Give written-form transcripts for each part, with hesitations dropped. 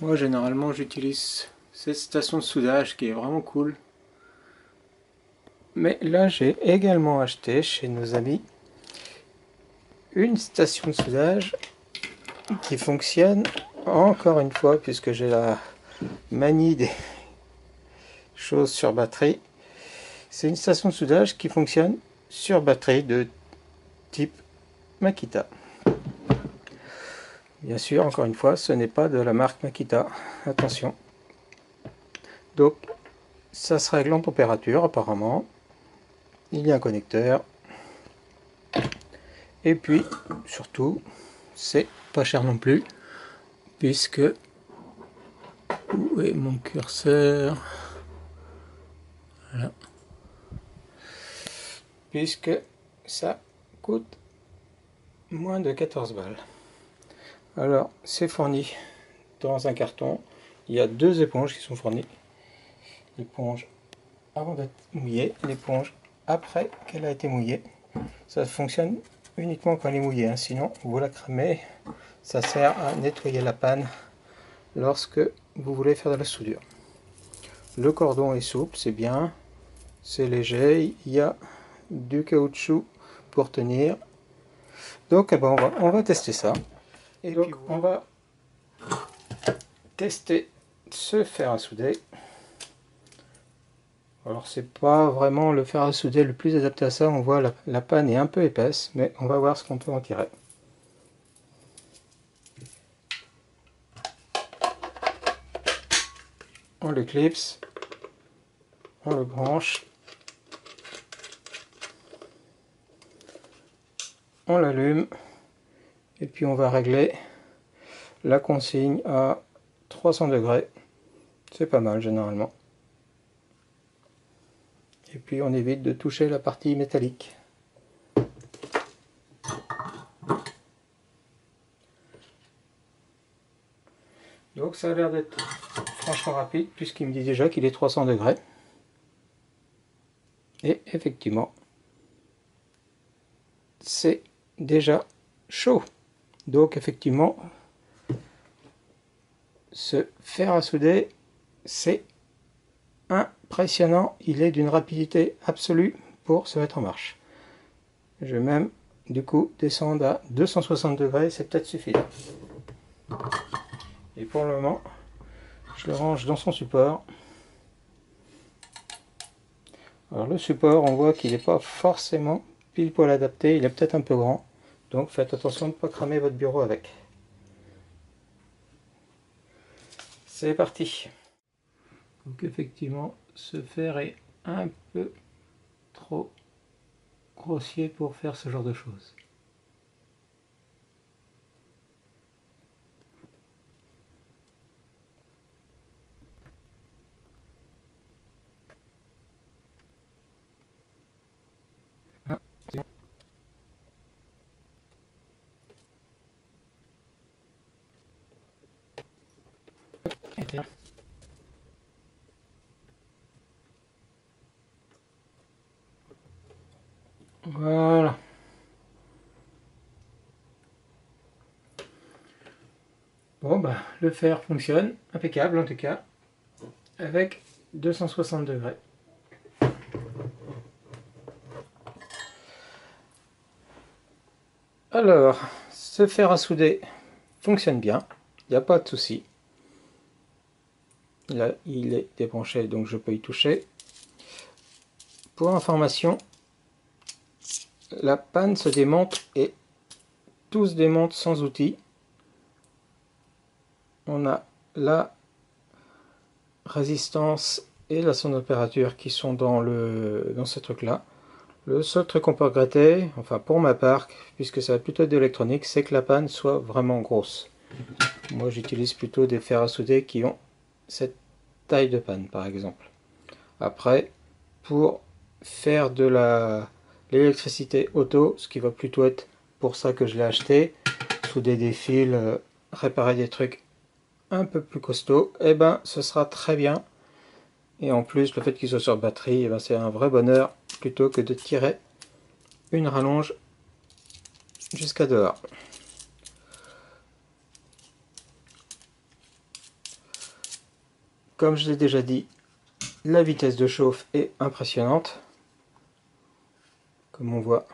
Moi généralement j'utilise cette station de soudage qui est vraiment cool. Mais là j'ai également acheté chez nos amis une station de soudage qui fonctionne encore une fois, puisque j'ai la manie des choses sur batterie. C'est une station de soudage qui fonctionne sur batterie de type Makita. Bien sûr, encore une fois, ce n'est pas de la marque Makita, attention. Donc ça se règle en température apparemment. Il y a un connecteur. Et puis surtout, c'est pas cher non plus, puisque où est mon curseur? Voilà. Puisque ça coûte moins de 14 balles. Alors, c'est fourni dans un carton. Il y a deux éponges qui sont fournies. L'éponge avant d'être mouillée, l'éponge après qu'elle a été mouillée. Ça fonctionne uniquement quand elle est mouillée, hein. Sinon vous la cramez. Ça sert à nettoyer la panne lorsque vous voulez faire de la soudure. Le cordon est souple, c'est bien, c'est léger, il y a du caoutchouc pour tenir. Donc on va tester ça. Et donc on va tester ce fer à souder. Alors c'est pas vraiment le fer à souder le plus adapté à ça, on voit la panne est un peu épaisse, mais on va voir ce qu'on peut en tirer. On le clipse, on le branche, on l'allume, et puis on va régler la consigne à 300 degrés. C'est pas mal généralement. Et puis on évite de toucher la partie métallique. Donc ça a l'air d'être franchement rapide, puisqu'il me dit déjà qu'il est 300 degrés. Et effectivement, c'est déjà chaud. Donc effectivement, ce fer à souder, c'est impressionnant. Il est d'une rapidité absolue pour se mettre en marche. Je vais même du coup descendre à 260 degrés, c'est peut-être suffisant. Et pour le moment, je le range dans son support. Alors le support, on voit qu'il n'est pas forcément pile poil adapté, il est peut-être un peu grand. Donc faites attention de ne pas cramer votre bureau avec. C'est parti. Donc effectivement, ce fer est un peu trop grossier pour faire ce genre de choses. Voilà. Bon bah le fer fonctionne, impeccable en tout cas, avec 260 degrés. Alors, ce fer à souder fonctionne bien, il n'y a pas de souci. Là, il est débranché, donc je peux y toucher. Pour information, la panne se démonte et tout se démonte sans outil. On a la résistance et la sonde température qui sont dans ce truc là. Le seul truc qu'on peut regretter, enfin pour ma part, puisque ça va plutôt être de l'électronique, c'est que la panne soit vraiment grosse. Moi j'utilise plutôt des fers à souder qui ont cette taille de panne par exemple. Après, pour faire de l'électricité auto, ce qui va plutôt être pour ça que je l'ai acheté, souder des fils, réparer des trucs un peu plus costauds, et ben ce sera très bien. Et en plus, le fait qu'il soit sur batterie, eh ben, c'est un vrai bonheur plutôt que de tirer une rallonge jusqu'à dehors. comme je l'ai déjà dit, la vitesse de chauffe est impressionnante. Comme on voit,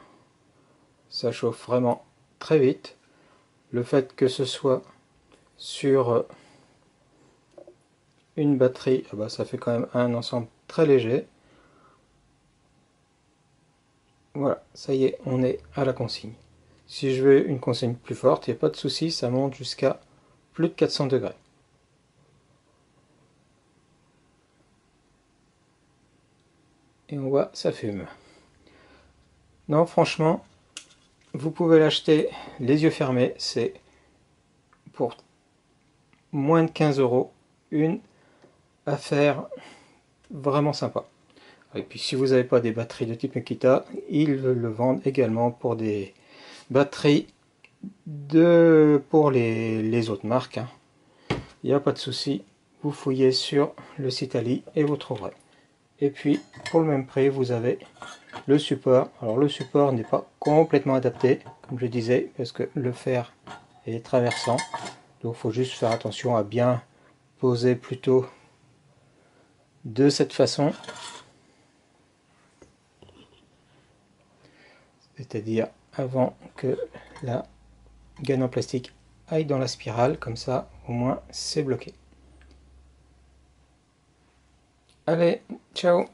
ça chauffe vraiment très vite. Le fait que ce soit sur une batterie, ah bah, ça fait quand même un ensemble très léger. Voilà, ça y est, on est à la consigne. Si je veux une consigne plus forte, il n'y a pas de souci, ça monte jusqu'à plus de 400 degrés. Et on voit, ça fume. Non, franchement, vous pouvez l'acheter les yeux fermés, c'est pour moins de 15 €, une affaire vraiment sympa. Et puis si vous n'avez pas des batteries de type Makita, ils le vendent également pour des batteries pour les autres marques. Il n'y a pas de souci, vous fouillez sur le site Ali et vous trouverez. Et puis pour le même prix, vous avez le support. Alors le support n'est pas complètement adapté, comme je disais, parce que le fer est traversant. Donc il faut juste faire attention à bien poser plutôt de cette façon. C'est-à-dire avant que la gaine en plastique aille dans la spirale, comme ça au moins c'est bloqué. Allez, ciao!